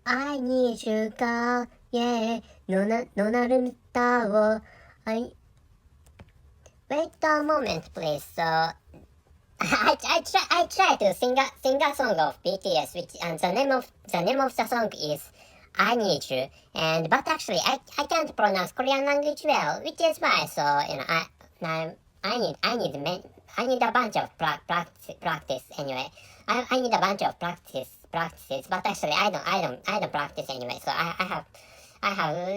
I need you, girl. Yeah, no narumita. Wait a moment, please. So, I try to sing a song of BTS, and the name of the song is I Need You. And but actually, I can't pronounce Korean language well, which is why. So I need a bunch of practice anyway. I need a bunch of practices, but actually I don't practice anyway. So I have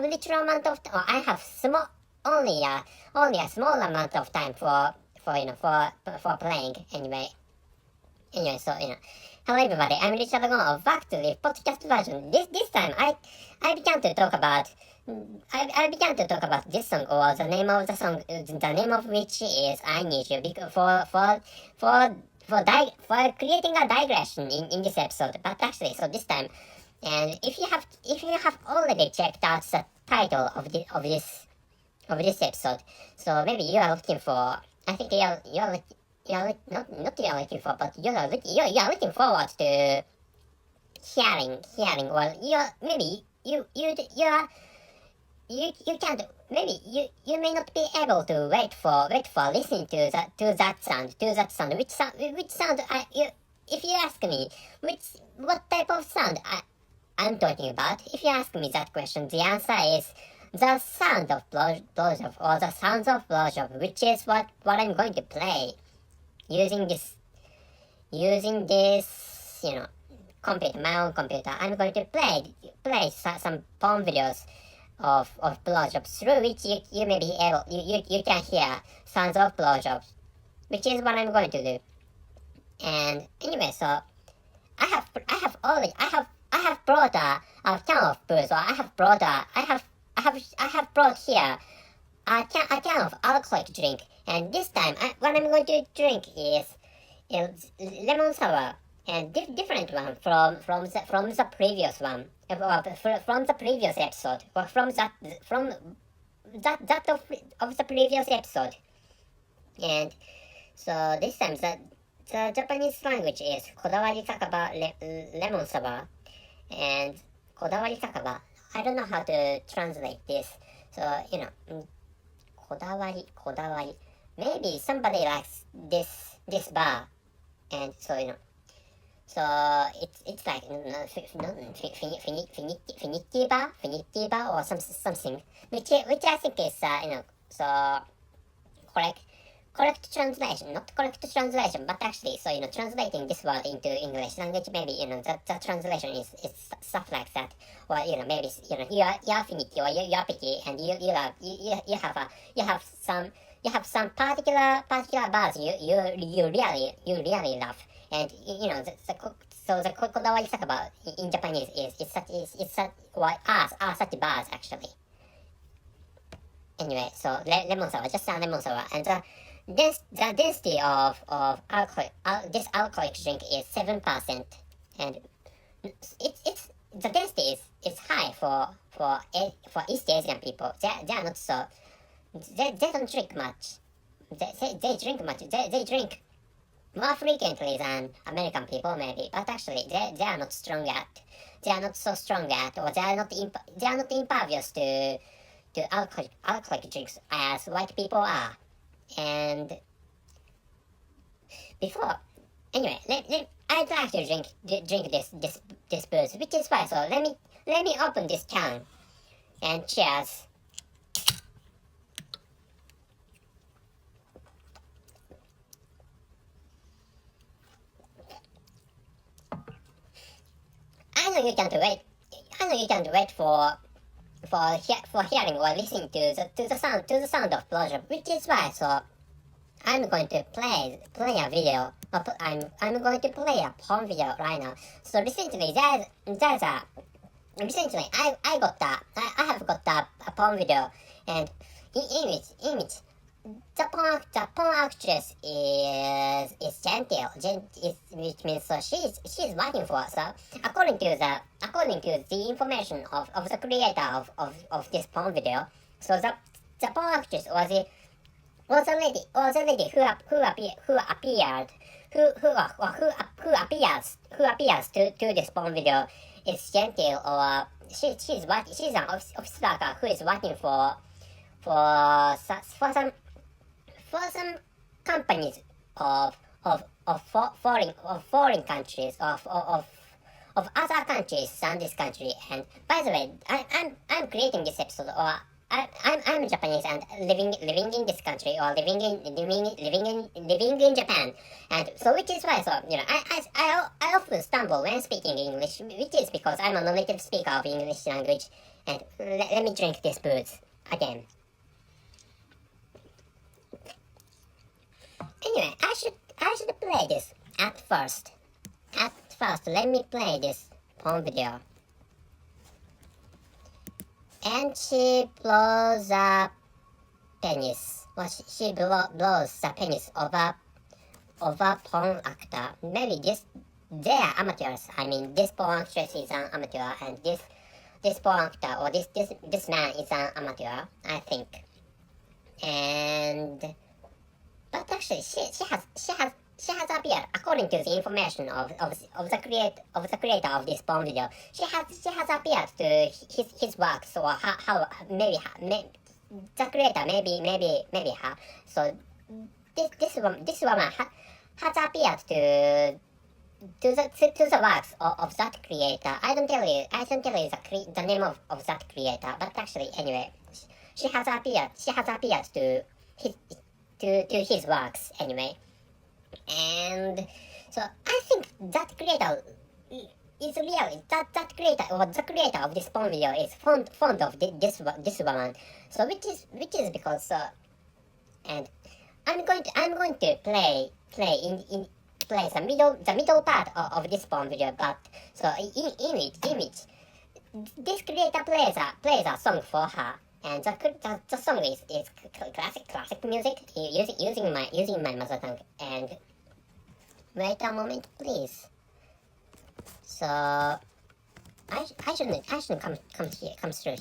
literal amount of I have only a small amount of time for playing anyway. So hello everybody, I'm Richard Gon, back to the podcast version. This time I began to talk about this song, or the name of the song, the name of which is I Need You, because for creating a digression in this episode. But actually, so this time, and if you have already checked out the title of this episode, so maybe you are looking for, I think you are looking for, but you are looking forward to hearing, or you can't, maybe you may not be able to wait for listening to that sound, which sound if you ask me what type of sound I'm talking about, if you ask me that question, the answer is the sound of blowjob, or the sounds of blowjob, which is what I'm going to play using this computer, my own computer. I'm going to play some porn videos of blowjobs, through which you may be able, you can hear sounds of blowjobs, which is what I'm going to do. And anyway, so I have brought a can of booze, or I have brought here a can of alcoholic drink, and this time what I'm going to drink is lemon sour, and different one from the previous one, from the previous episode, or from that of the previous episode. And so this time the Japanese language is kodawari sakaba lemon sour, and kodawari sakaba, I don't know how to translate this, so kodawari, maybe somebody likes this bar, and so so it's like finity bar or something, which I think is so correct translation, not correct translation, but actually, so translating this word into English language, maybe the translation is stuff like that, or maybe you're finity, or you're picky, and you have some particular bars you really love, and so the kodawari sakaba in Japanese is such are such bars actually. Anyway, so lemon sour, just a lemon sour, and the density of alcohol, this alcoholic drink is 7%, and it's the density is high for East Asian people. They are not so, they don't drink much. They drink more frequently than American people maybe, but actually they are not so strong at, or they are not impervious to alcoholic drinks as white people are. And before, anyway, I'd like to drink this booze, which is why. So let me open this can, and cheers. I know you can't wait for hearing or listening to the sound of blowjob, which is why. So I'm going to play a video. I'm going to play a porn video right now. So recently I have got a porn video, and in which the porn actress is gentile, which means so she's working for. So according to the information of the creator of this porn video, so the porn actress was a lady who appeared who appears to this porn video is gentle, or she's an office worker who is working for some companies of foreign countries, of other countries than this country. And by the way, I'm creating this episode, or I'm Japanese and living in this country, or living in Japan, and so which is why, so I often stumble when speaking English, which is because I'm a non-native speaker of English language. And let me drink this booze again. Anyway, I should play this at first. Let me play this porn video. And she blows a penis. Well, she blows the penis of a porn actor. Maybe they are amateurs. I mean, this porn actress is an amateur, and this porn actor, or this man is an amateur, I think. But actually, she has appeared, according to the information of the creator of this porn video. She has appeared to his works, or maybe the creator, maybe her. So this woman has appeared to the works of that creator. I don't tell you the name of that creator, but actually, anyway, she has appeared to his works anyway. And so I think that creator is really that creator, or the creator of this porn video is fond of this woman. So which is because and I'm going to play the middle part of this porn video. But so in which this creator plays a song for her. And the song is classic music, using my mother tongue. And wait a moment, please. So I shouldn't come through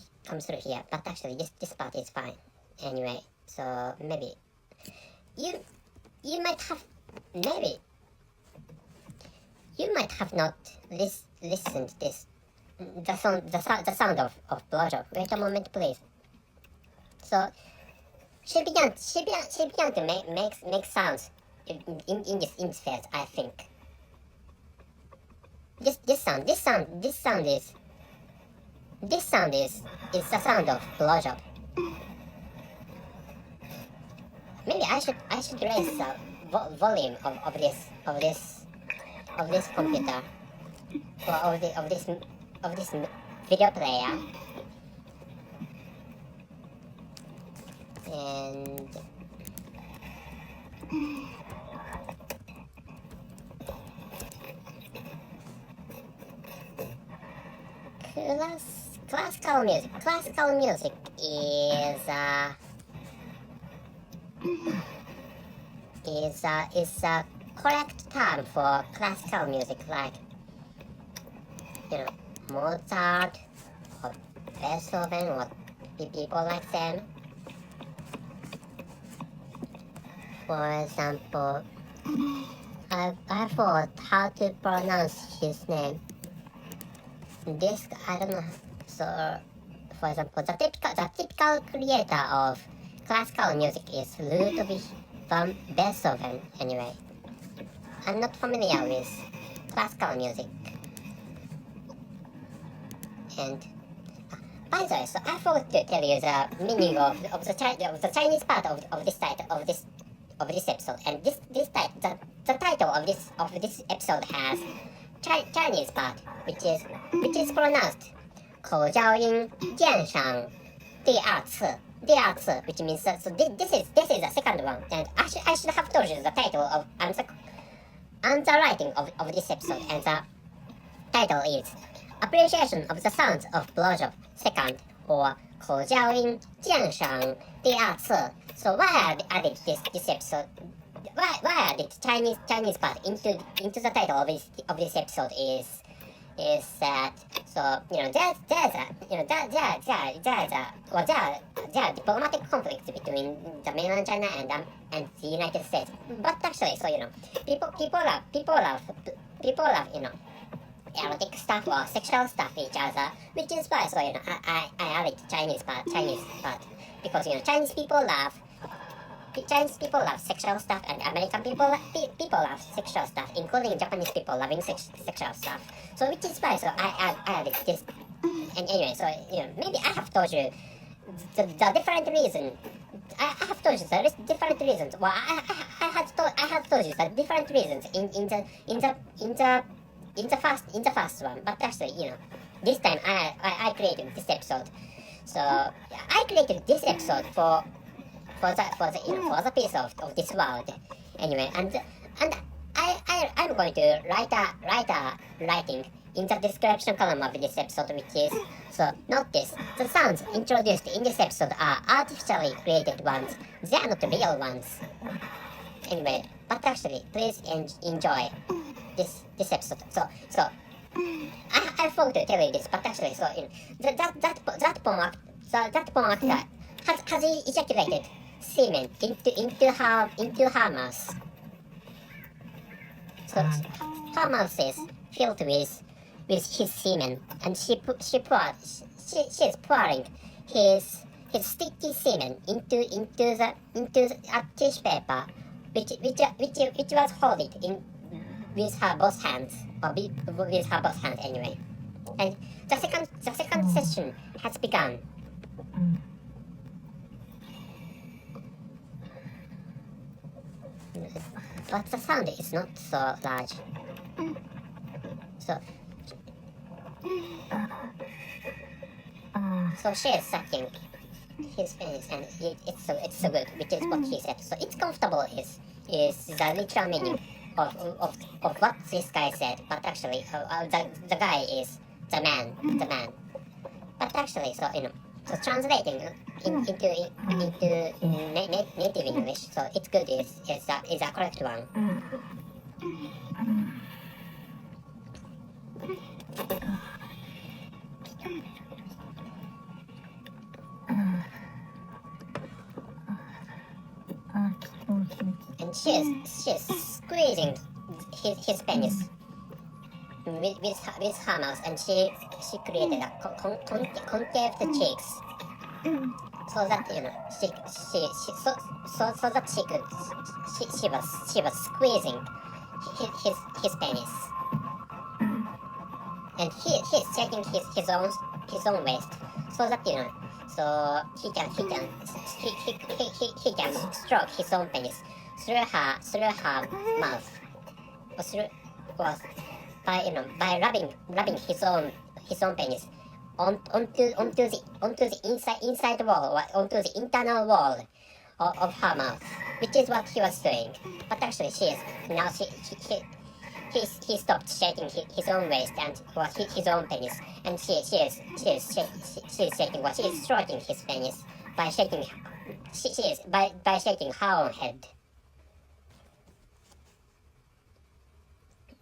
here, but actually this part is fine. Anyway, so maybe you might have not listened this the sound of blowjob. Wait a moment, please. So she began to make sounds in this phase, I think. This sound is the sound of blowjob. Maybe I should raise the volume of this computer, or of this video player. And classical music is a correct term for classical music, like Mozart or Beethoven, or people like them. For example, I forgot how to pronounce his name. I don't know. So, for example, the typical creator of classical music is Ludwig van Beethoven. Anyway, I'm not familiar with classical music. And by the way, so I forgot to tell you the meaning of the Chinese part of this title of this episode. And the title of this episode has Chinese part, which is pronounced 口交音鉴赏第二次, which means so this is the second one. And I should have told you the title of and the writing of this episode. And the title is Appreciation of the Sounds of Blowjob Second, or 口交音鉴赏第二次. So why I did this episode? Why I did Chinese part into the title of this episode is is that there are diplomatic conflicts between the mainland China and the United States. But actually, people love erotic stuff or sexual stuff each other, which is why I added Chinese part because Chinese people love sexual stuff, and American people love sexual stuff, including Japanese people loving sexual stuff. So which is why I added this. And anyway, maybe I have told you the different reason. I have told you the different reasons. Well, I had told you the different reasons in the first one. But actually, this time I created this episode. So I created this episode for the piece of this world. Anyway, and I'm going to write a writing in the description column of this episode, which is, so notice, the sounds introduced in this episode are artificially created ones. They are not real ones. Anyway, but actually, please enjoy this episode. So I forgot to tell you this, but actually, that porn actor has ejaculated semen into her mouth. So her mouth is filled with his semen, and she is pouring his sticky semen into the tissue paper, which was holding in with her both hands, anyway. And the second session has begun. But the sound is not so large. So she is sucking his penis, and it's so good, which is what he said. So it's comfortable is the literal meaning of what this guy said. But actually, the guy is the man. But actually, so translating into native English, so it's good is a correct one. And she is squeezing his penis with her mouth, and she created a concave cheeks, so that she was squeezing his penis, and he's checking his own waist, so that so he can stroke his own penis through her mouth, or by rubbing his own penis onto the inside wall, or onto the internal wall of her mouth, which is what he was doing. But actually, he stopped shaking his own waist and his own penis, and she is shaking, she is stroking his penis by shaking her own head.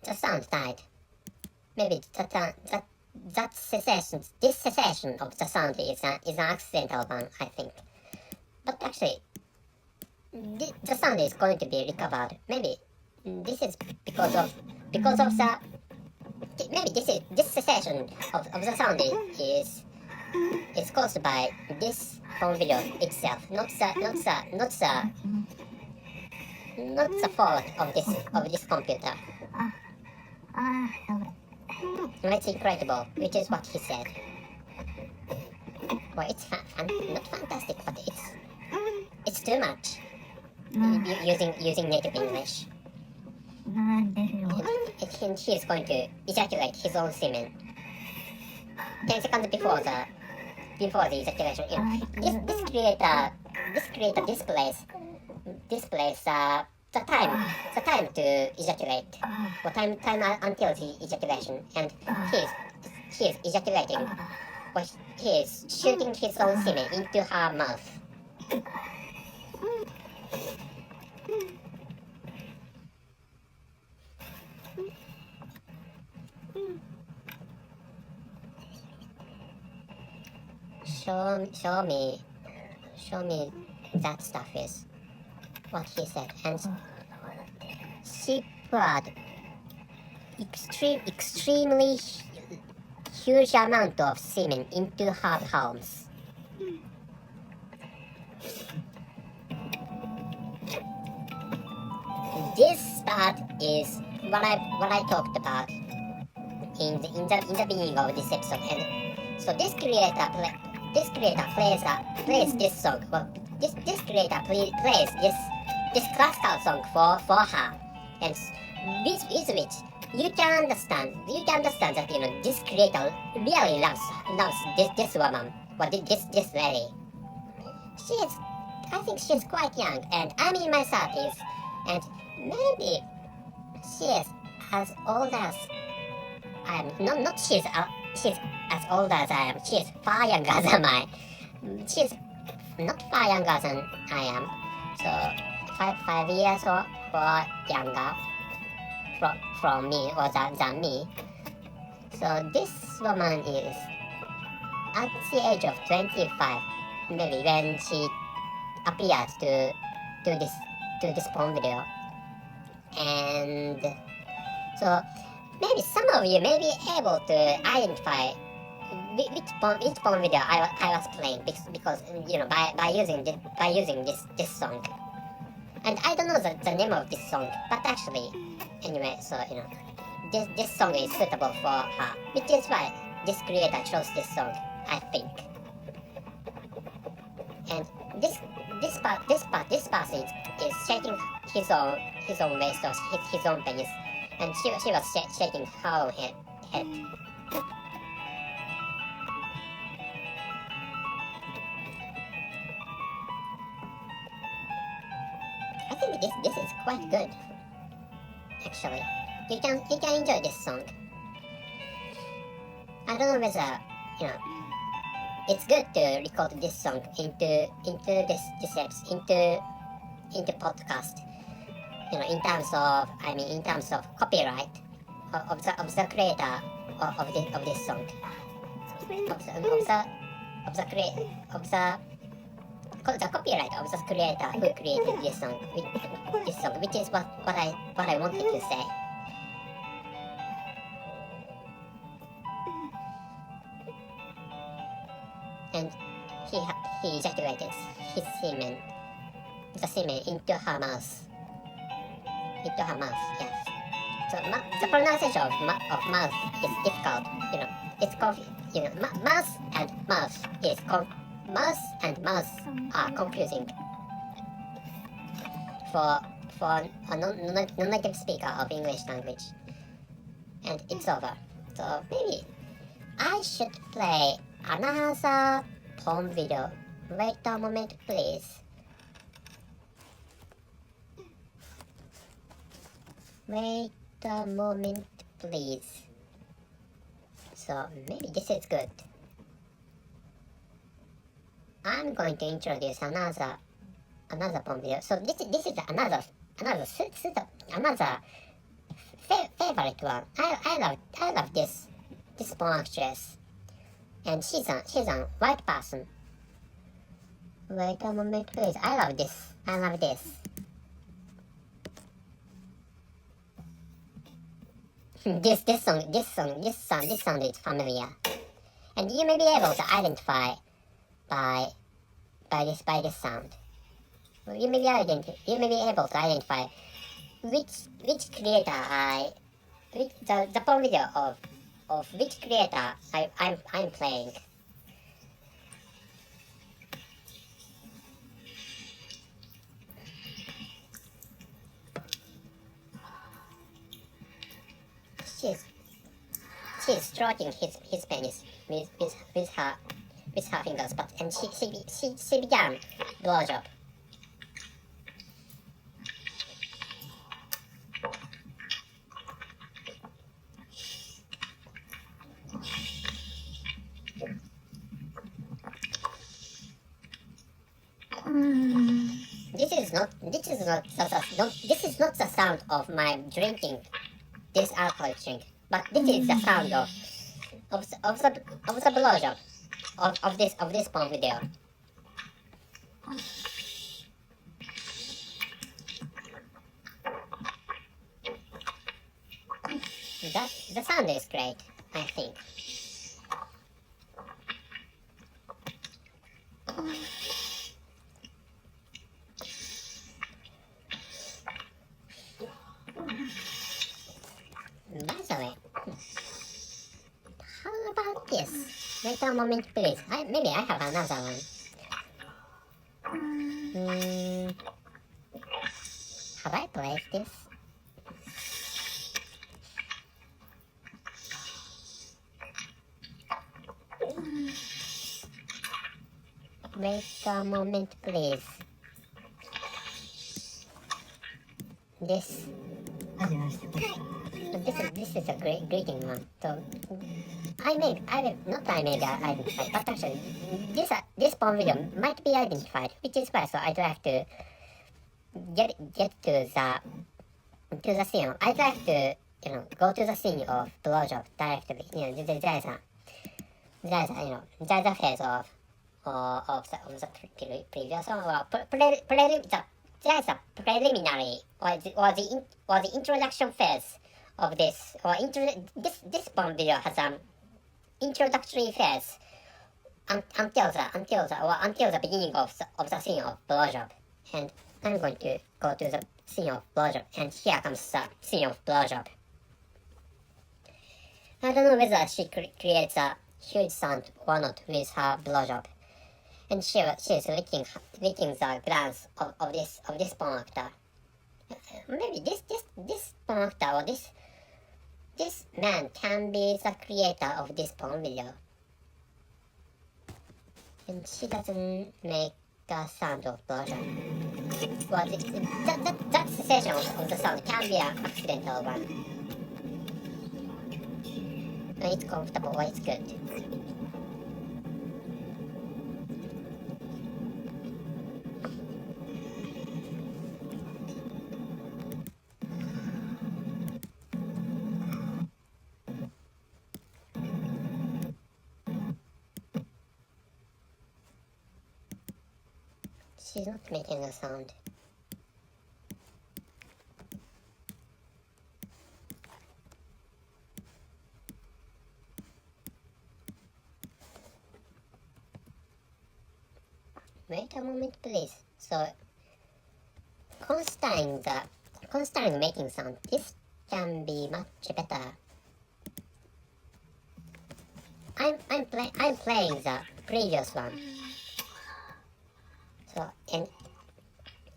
The sound died. Maybe this cessation of the sound is an accidental one, I think. But actually, the sound is going to be recovered. Maybe this is because of the. Maybe this cessation of the sound is caused by this home video itself, not the fault of this computer. It's incredible, which is what he said. Well, it's not fantastic, but it's too much. Using native English. And he is going to ejaculate his own semen 10 seconds before the ejaculation. This creator displays the time to ejaculate, or time until the ejaculation, and he is ejaculating, or he is shooting his own semen into her mouth. show me that stuff is what he said. And she poured extremely huge amount of semen into her palms. This part is what I talked about in the beginning of this episode, and so this creator plays this song. Well, this creator plays this classical song for her, and with which you can understand that this creator really loves this woman, or this lady. I think she's quite young, and I'm in my 30s, and maybe she is as old as I am. Not she's as old as I am. She's far younger than she's not far younger than I am. So 5 years or younger from me or than me. So this woman is at the age of 25, maybe, when she appeared to this porn video. And so maybe some of you may be able to identify which porn video I was playing, because by using this song. And I don't know the name of this song, but actually, anyway, so this song is suitable for her, which is why this creator chose this song, I think. And this person is shaking his own waist or his own penis, and she was shaking her own head. I think this is quite good. Actually, you can enjoy this song. I don't know whether it's good to record this song into podcast. In terms of copyright of the creator of this song, the copyright of the creator who created this song, which is what I wanted to say. And he ejaculated the semen into her mouth. Yes. So the pronunciation of mouth is difficult. It's called mouth and mouth are confusing for a non-native speaker of English language. And it's over. So maybe I should play another porn video. Wait a moment, please. Wait a moment, please. So maybe this is good. I'm going to introduce another porn video. So this is another favorite one. I love this porn actress, and she's a white person. Wait a moment, please. I love this. This sound is familiar, and you may be able to identify by this sound. You may be able to identify which creator the porn video of which creator I'm playing. She's stroking his penis with her fingers, and she began blowjob. This is not the sound of my drinking this alcoholic drink, but this is the sound of the blowjob. of this porn video. The sound is great, I think. By the way, how about this? Wait a moment, please. Maybe I have another one. Have I played this? Wait a moment, please. This is a greeting one. So but actually this porn video might be identified, which is why. So I'd like to get to the scene. I'd like to go to the scene of blowjob directly. There's a phase of the previous one. Well, there's a preliminary or the introduction phase of this. This porn video has an introductory phase until the beginning of the scene of blowjob, and I'm going to go to the scene of blowjob, and here comes the scene of blowjob. I don't know whether she creates a huge sound or not with her blowjob, and she's licking the glands of this porn actor. Maybe this porn actor or this man can be the creator of this porn video. And she doesn't make a sound of blowjob. Well, that sensation of the sound can be an accidental one. And it's comfortable or it's good. She's not making a sound. Wait a moment, please. So, considering making sound, this can be much better. I'm playing the previous one. So, and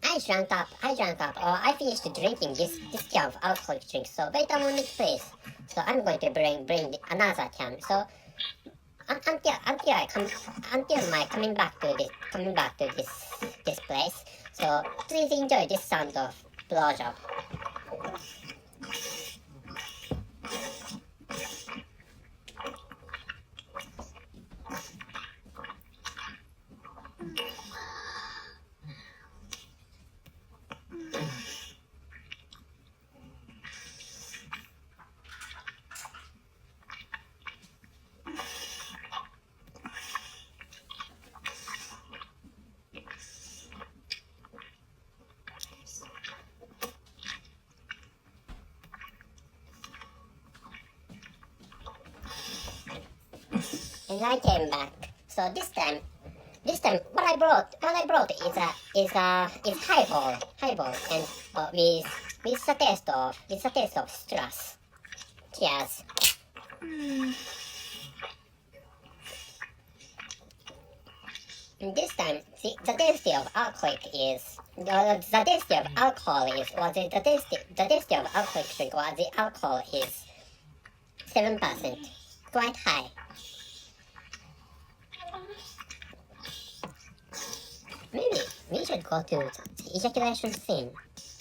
I drank up, or I finished drinking this can of alcoholic drink. So wait a moment, please. So I'm going to bring another can. So until my coming back to this place. So please enjoy this sound of blowjob. And I came back. So this time, what I brought is highball, and with the taste of stress. Cheers. And this time, the density of alcohol is, or the density of alcoholic drink, or the alcohol is 7%, quite high. Maybe we should go to the ejaculation scene.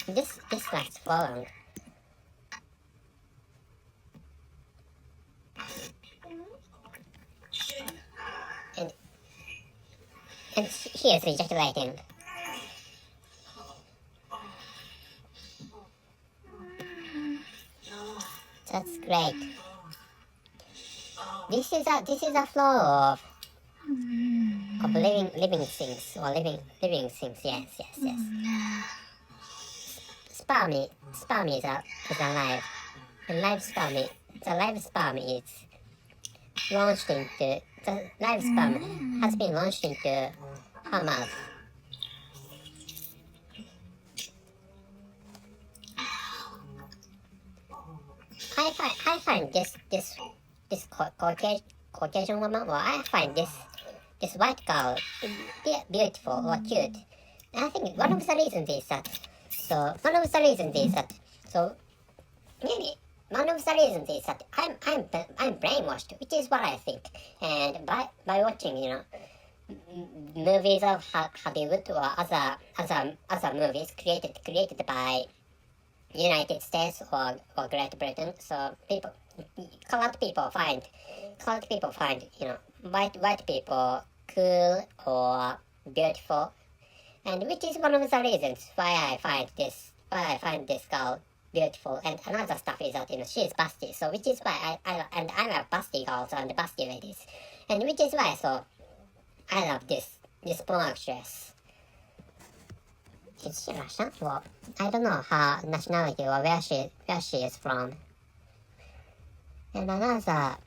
This lasts for long. And he is ejaculating. That's great. This is a flow of living things or living things. Yes. Sperm is alive. The live sperm is launched into the live sperm has been launched into her mouth. I find this Caucasian woman, well, I find this white girl beautiful or cute. And I think one of the reasons is that maybe one of the reasons is that I'm brainwashed, which is what I think. And by watching, movies of Hollywood or other movies created by United States or Great Britain, so colored people find white people cool or beautiful, and which is one of the reasons why I find this girl beautiful. And another stuff is that she's busty, so which is why I'm a busty girls and busty ladies, and which is why I love this porn actress. Is she Russian? Well, I don't know her nationality or where she is from. And another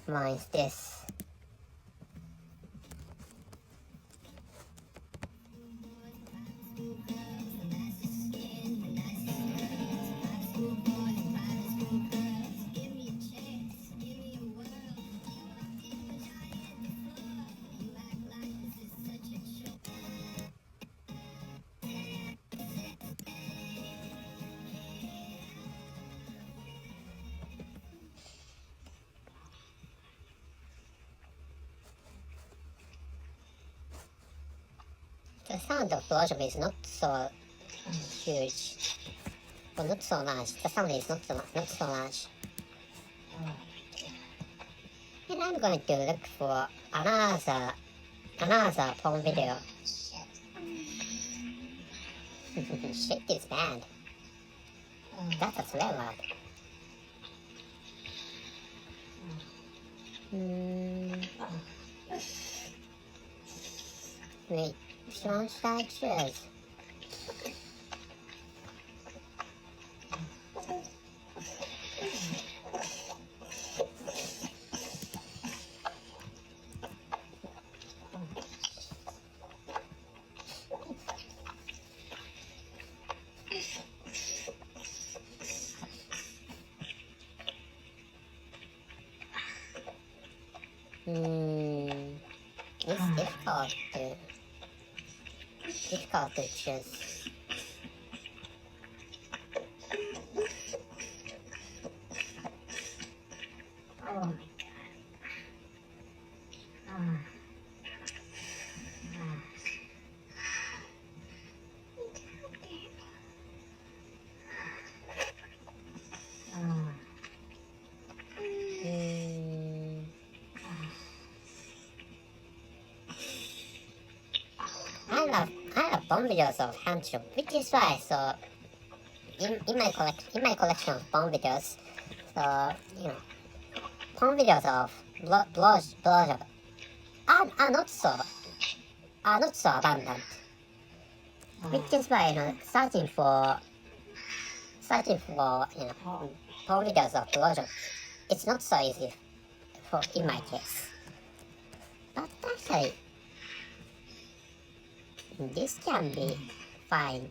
one is this. The sound of blowjob is not so huge, or not so large. The sound is not so large. And I'm going to look for another porn video. Shit is bad. That's a swear word. Wait, which one should I choose? It's difficult to choose. Oh my god. I love porn videos of handjob, which is why, so in my collection of porn videos, so porn videos of blowjob are not so abundant, which is why searching for porn videos of blowjob, it's not so easy in my case. But actually, this can be fine.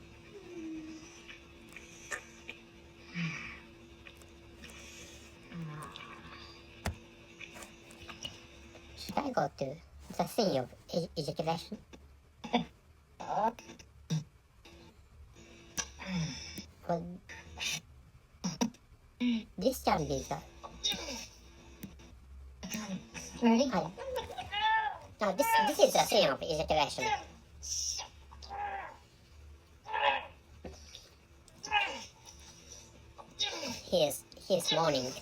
Should I go to the thing of ejaculation? Well, this can be the... Ready? No, this is the thing of ejaculation. He is moaning.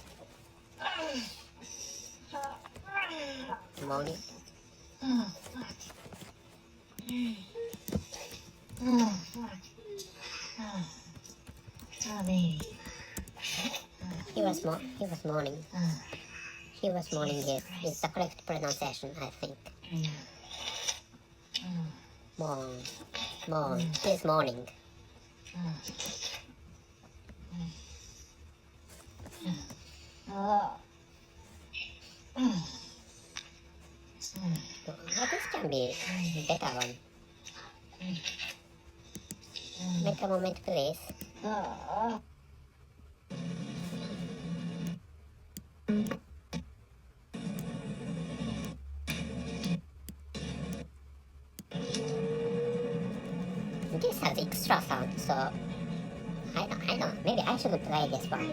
Moaning. Oh, baby. He was moaning. She was mourning is the correct pronunciation, I think. Mourn. She's mourning. But this can be better one. Make a moment, please. This has extra sound, so I don't. Maybe I shouldn't play this one.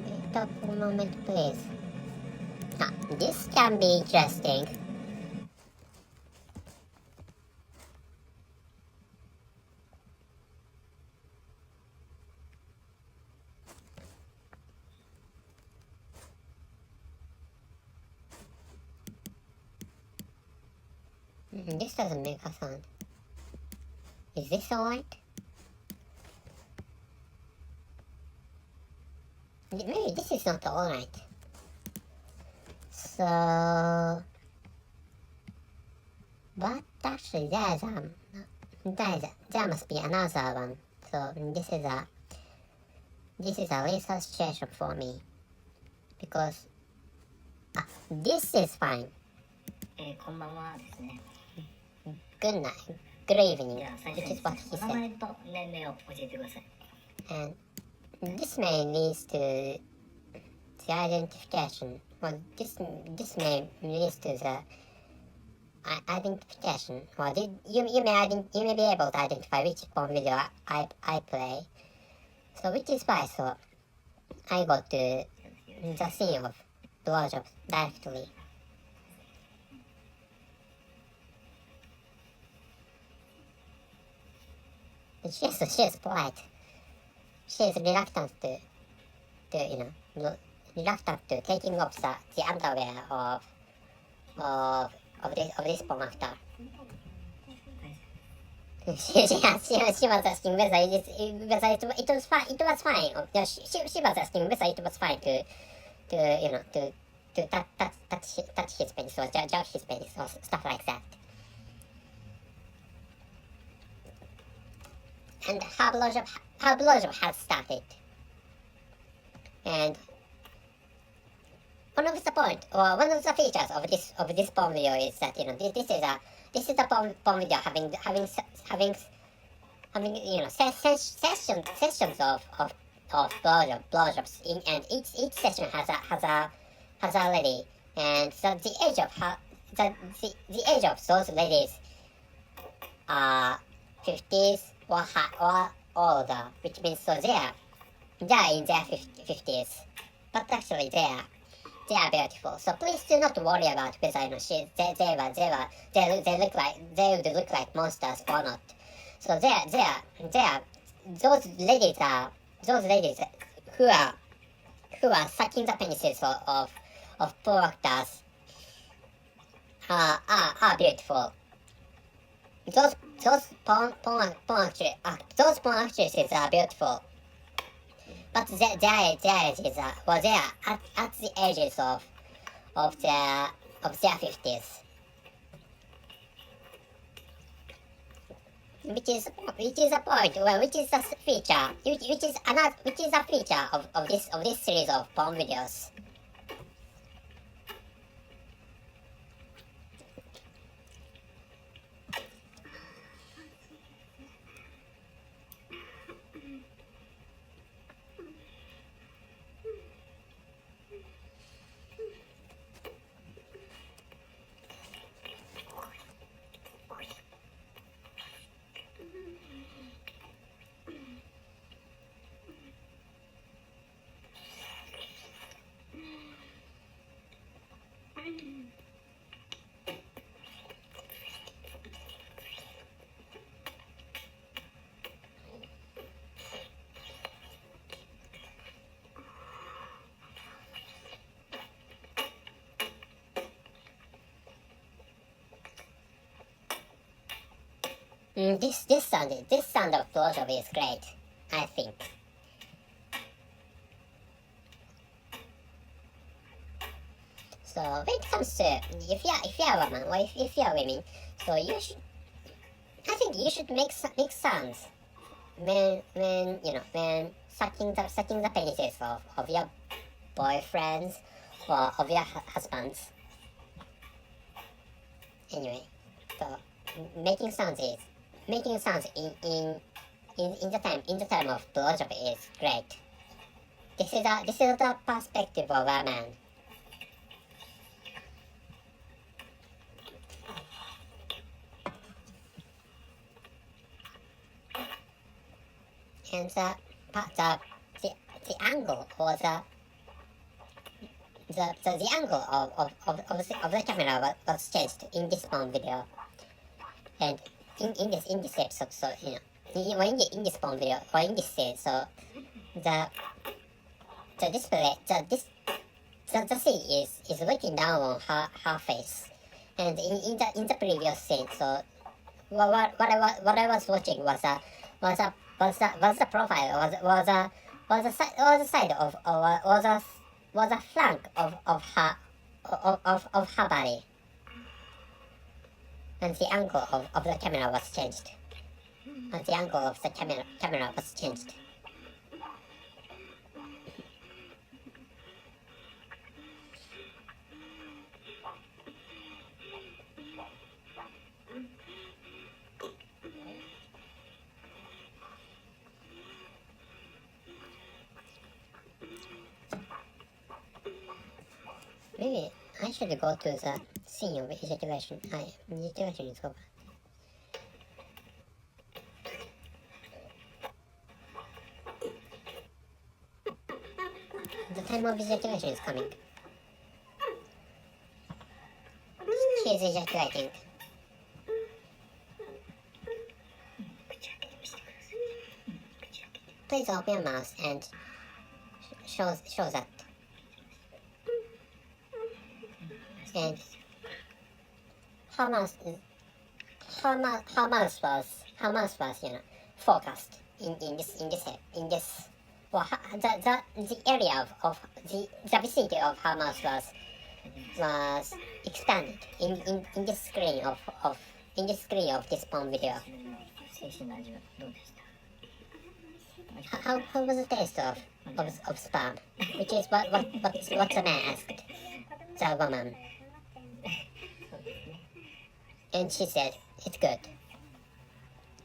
Wait up a moment, please. This can be interesting. This doesn't make a sound. Is this alright? Maybe this is not alright. So, but actually there must be another one. So this is a research situation for me because this is fine. こんばんはですね。Good night. Good evening. じゃあ最 Which 初 is に what he お名前 said. と年齢を教えてください。 And this may lead to the identification. Well, this may lead to the identification. Well, you may be able to identify which porn video I play. So which is why I go to the scene of blowjob directly. She is polite. She is reluctant to reluctant to taking off the underwear of this porn after. She was asking whether it was fine. It was fine. Yeah, she was asking whether it was fine to touch his penis or jog his penis or stuff like that. And her blowjob has started. And one of the features of this porn video is that this is a porn video having sessions of blowjobs and each session has a lady, and so the age of those ladies are 50s or older, which means so they are in their 50s, but actually they are beautiful. So please do not worry about whether they would look like monsters or not. So those ladies who are sucking the penises of porn actors are beautiful. Those porn actresses are beautiful, but their ages are they are at the ages of their 50s, which is a point, which is a feature, which is a feature of this series of porn videos. This sound of blowjob is great, I think. So when it comes to if you're a woman or if you're women, so I think you should make sounds when when sucking the penises of your boyfriends or of your husbands. Anyway, so making sounds in the time of blowjob is great. This is the perspective of a man. And the angle or the angle of the camera was changed in this one video, and in this episode. So in this one video or in this scene, so the display the scene is looking down on her face, and in the previous scene, so what I was watching was the profile was the side of was the flank of her body, and the angle of the camera was changed. And the angle of the camera was changed. Maybe I should go to the scene of ejaculation. Ejaculation is over. The time of ejaculation is coming. She is ejaculating. Please open your mouth and show that. And her mouth was focused in this well, the area of the vicinity of her mouth was expanded in this screen of this porn video. 精神の味はどうでした？ How was the taste of sperm? Which is what the man asked the woman. And she said, it's good.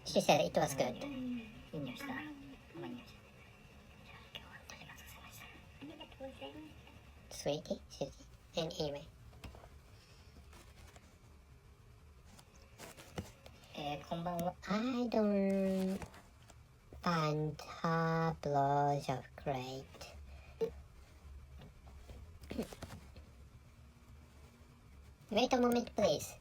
She said it was good. いい匂いした？あんまり匂いした。じゃあ今日はありがとうございました。ありがとうございます。 Sweetie, Susie. And anyway. こんばんは。 I don't find her blowjob great. Wait a moment, please.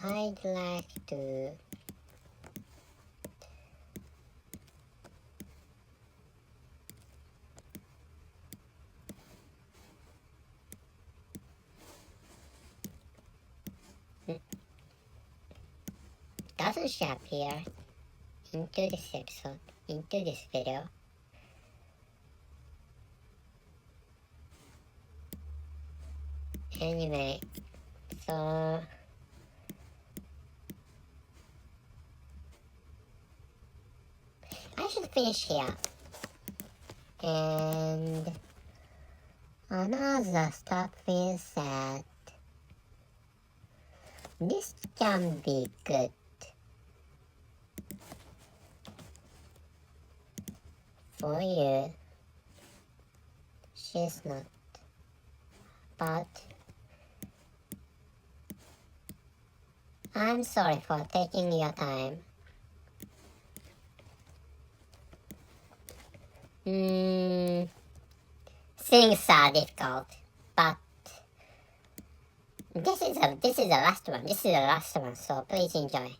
I'd like to doesn't she appear into this episode, into this video? Anyway, so I should finish here. And another stuff is that this can be good for you. She's not, but I'm sorry for taking your time. Things are difficult, but this is the last one. This is the last one, so please enjoy.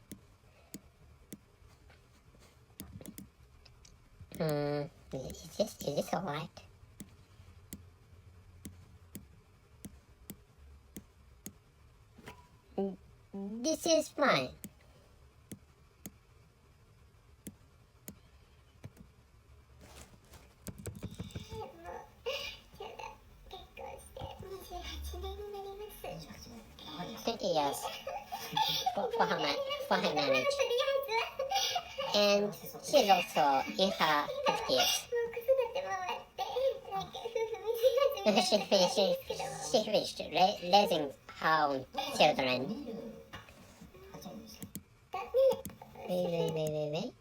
Is this alright? This is fine. 20 years for her marriage. And she is also in her 50s. She finished raising her own children. Wait.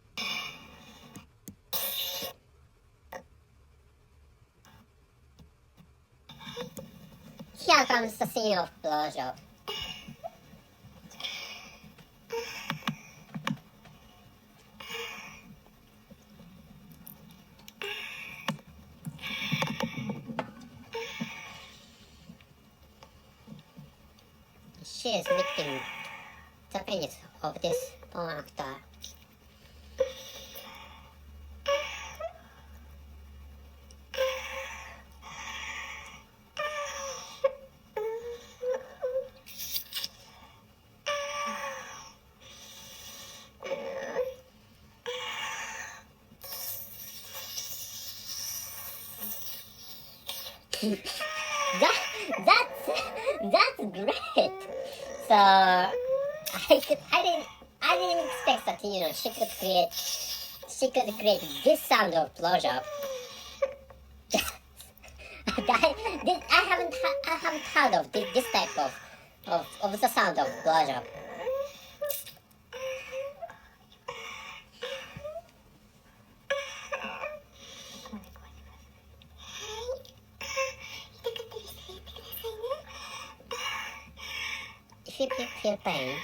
Here comes the scene of blowjob. She is licking the penis of this porn actor. That's great. So I didn't expect that she could create this sound of blowjob. I haven't heard of this type of the sound of blowjob. If you feel pain,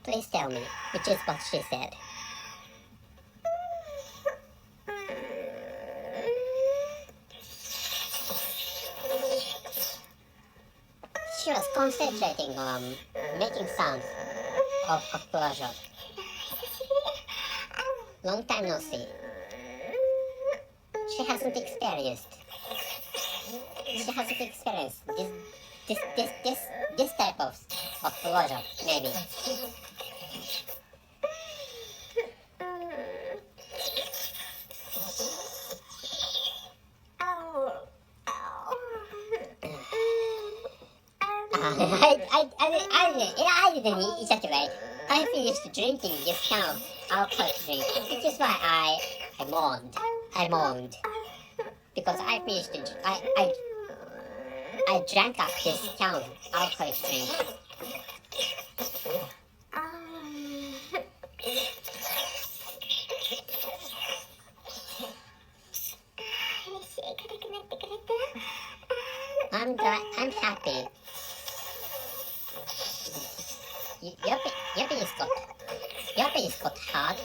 please tell me, which is what she said. She was concentrating on making sounds of blowjob. Long time no see. She hasn't experienced this type of blowjob, maybe. I didn't ejaculate. I finished drinking this kind of alcoholic drink, which is why I moaned. Because I finished I drank up this kind of alcoholic drink. I'm happy. Your penis got hard.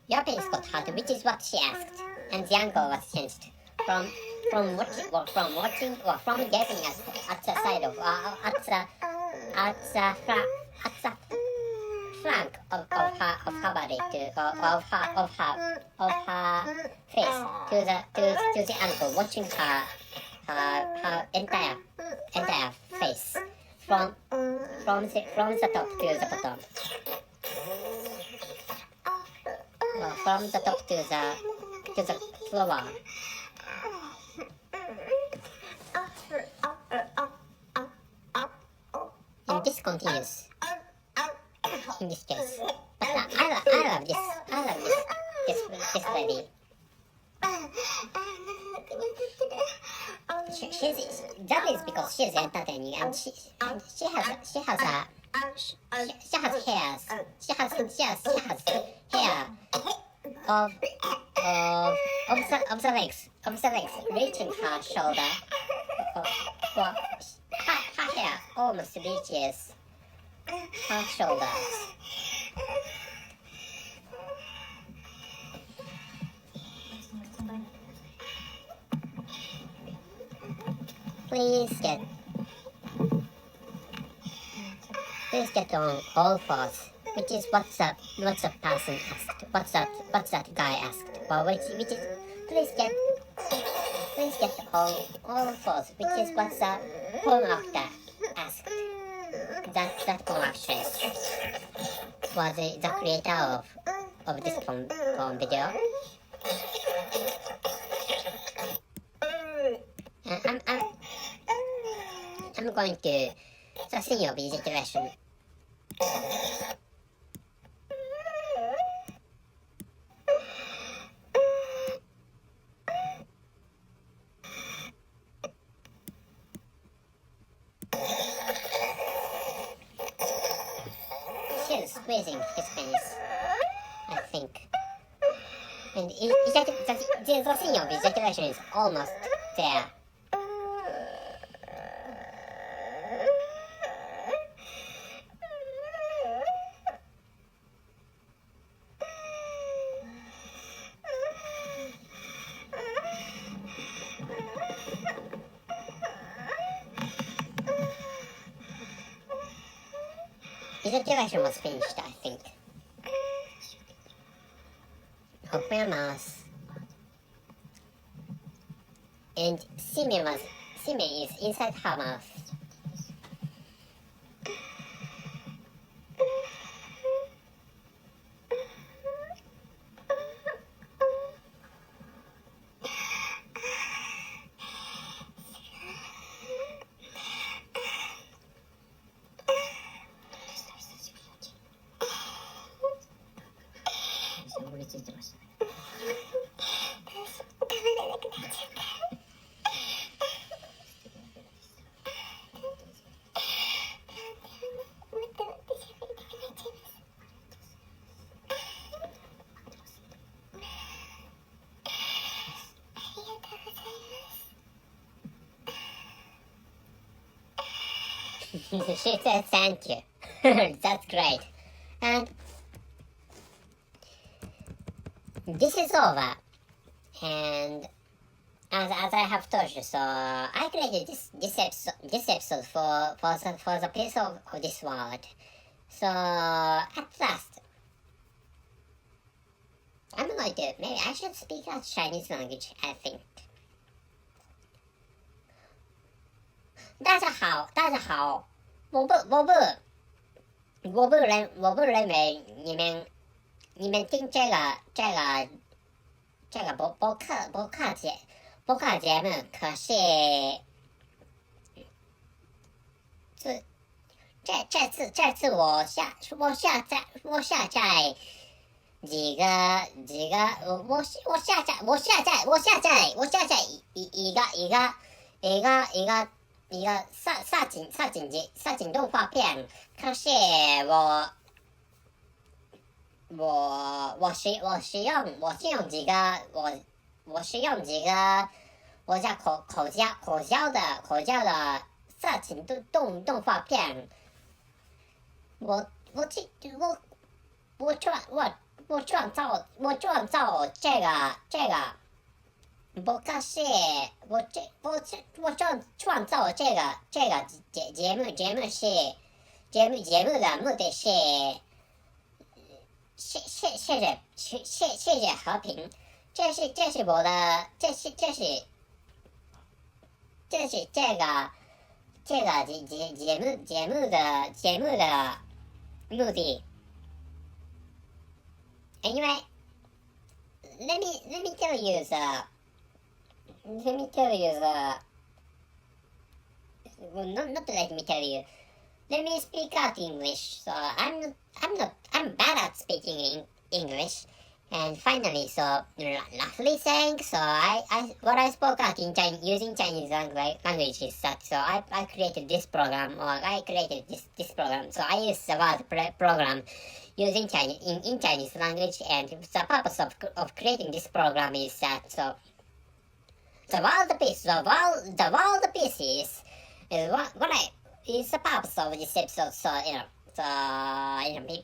Your penis got hard, which is what she asked, and the angle was changed from gazing at the side of at the flank of her body of her face to the ankle, watching her entire face from the top to the bottom. From the top to the floor. And this continues in this case. But I love this lady. That is because she's entertaining, and she has hair. She has hair of the legs reaching her shoulder. Her hair almost reaches her shoulders. Please get on all fours, which is what the person asked. What that guy asked. Well, which is please get on all fours, which is what the porn actor asked. That porn actress was the creator of this porn video. I'm going to the thing of ejaculation. He's squeezing his penis, I think. And the thing of ejaculation is almost there. Ejaculation was finished, I think. Open your mouth. And semen is inside her mouth. She said thank you. That's great. And this is over. And as I have told you, so I created this episode for the peace of this world. So at last, I'm going to, maybe I should speak a Chinese language, I think. 大家好，我不认为你们听这个播客节目，可是这次我下载几个我下载一个色情动画片，可是我使用几个我叫口交的色情动画片，我创造这个。不可是我创造这个节目的目的是谢谢和平，这是我的这是这个节目的目的，因为 let me tell you well, not let me tell you. Let me speak out English. So I'm bad at speaking English. And finally, so roughly saying, so what I spoke out in Chinese, using Chinese language is that. So I created this program, or I created this program. So I use the word program using Chinese in Chinese language, and the purpose of creating this program is that so. The world peace is is the purpose of this episode. So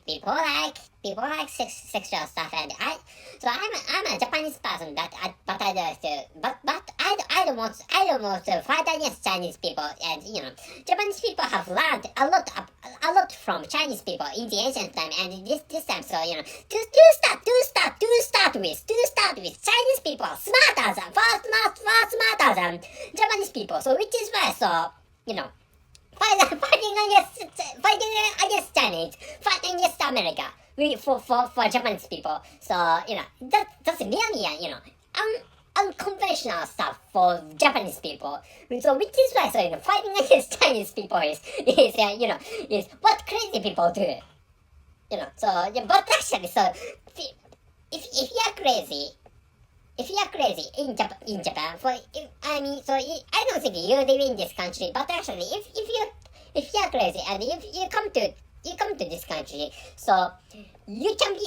people like sexual stuff, and I'm a Japanese person but I don't want to fight against Chinese people, and Japanese people have learned a lot from Chinese people in the ancient time, and this time, so to start with Chinese people smarter than Japanese people, so which is why, so fighting against Chinese, fighting against America, for Japanese people. So that's merely unconventional stuff for Japanese people. So which is why, so fighting against Chinese people is is what crazy people do. So but actually, so if you're crazy. If you are crazy in Japan, I don't think you live in this country. But actually, if you are crazy and if you come to this country, so you can be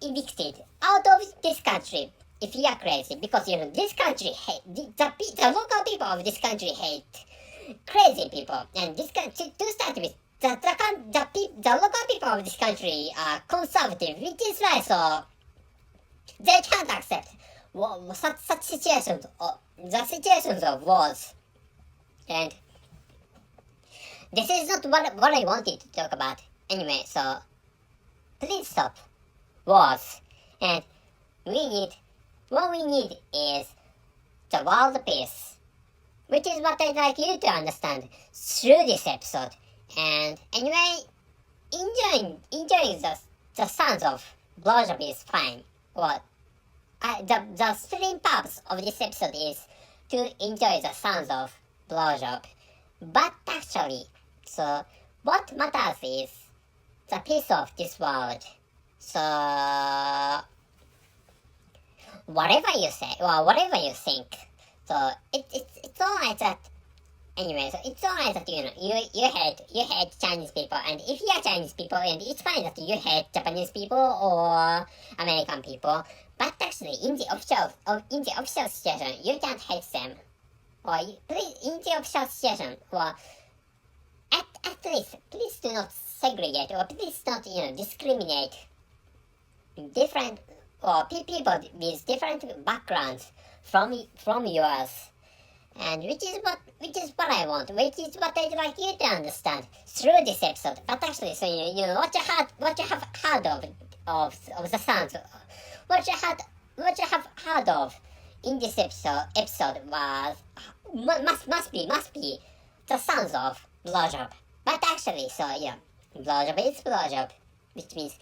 evicted out of this country if you are crazy, because this country the local people of this country hate crazy people, and this country, to start with, the local people of this country are conservative, which is why so. They can't accept such situations, the situations of wars. And this is not what I wanted to talk about. Anyway, so please stop wars. And what we need is the world peace, which is what I'd like you to understand through this episode. And anyway, enjoying the sounds of blowjob is fine. Well, the stream purpose of this episode is to enjoy the sounds of blowjob. But actually, so what matters is the peace of this world. So whatever you say or whatever you think, so it's alright that. Anyway, so it's alright that you hate Chinese people, and if you are Chinese people, and it's fine that you hate Japanese people or American people, but actually in the official situation you can't hate them, or in the official situation, or at least please do not segregate, or please not discriminate different or people with different backgrounds from yours. And which is what I want, which is what I'd like you to understand through this episode. But actually, so what you have heard of the sounds, what you have heard of in this episode was must be the sounds of blowjob. But actually, so blowjob is blowjob, which means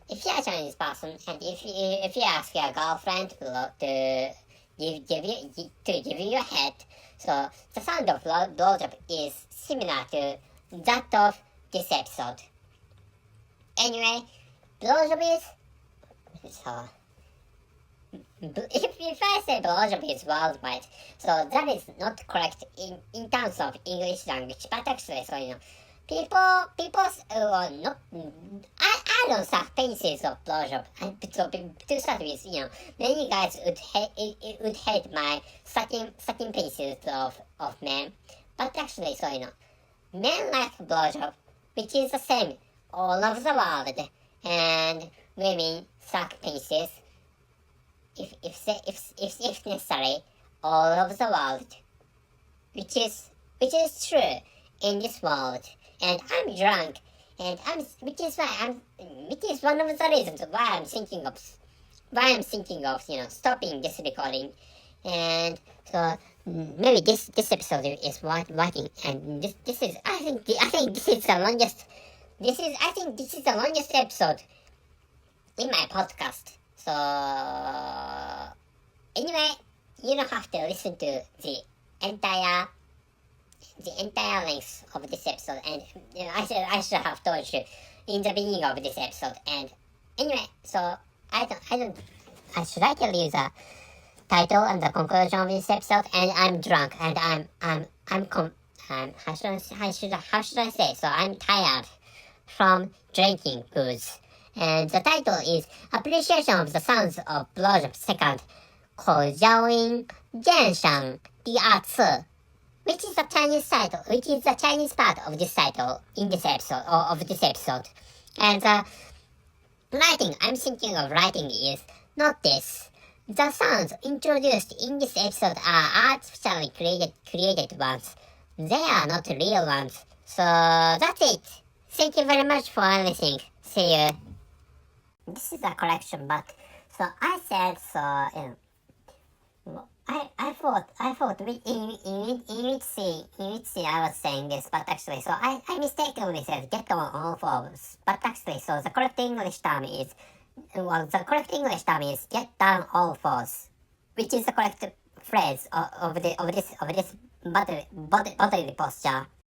if you're a Chinese person and if you ask your girlfriend to give you a head, so the sound of blowjob is similar to that of this episode. Anyway, blowjob is so. If I say blowjob is worldwide, so that is not correct in terms of English language. But actually, so people not. I don't suck penises of blowjob. So to start with, many guys would hate my sucking penises of men. But actually, so men like blowjob, which is the same all over the world, and women suck penises if necessary all over the world, which is true in this world. And I'm drunk, and which is one of the reasons why I'm thinking of stopping this recording. And so maybe this episode is working, and this is I think this is the longest episode in my podcast. So anyway, you don't have to listen to the entire length of this episode, and I should have told you in the beginning of this episode. And anyway, so I should I tell you the title and the conclusion of this episode? And I'm drunk, and how should I say? So I'm tired from drinking booze. And the title is Appreciation of the Sounds of Blowjob Second, 口交音鉴赏第二次, which is the Chinese part of this title in this episode, or of this episode. And the writing I'm thinking of writing is not this. The sounds introduced in this episode are artificially created ones. They are not real ones. So that's it. Thank you very much for listening. See you. This is a correction, but so I said so. I thought in which scene I was saying this, but actually, so I mistakenly said get on all fours. But actually, so the correct English term is get down all fours. which is the correct phrase of this bodily posture.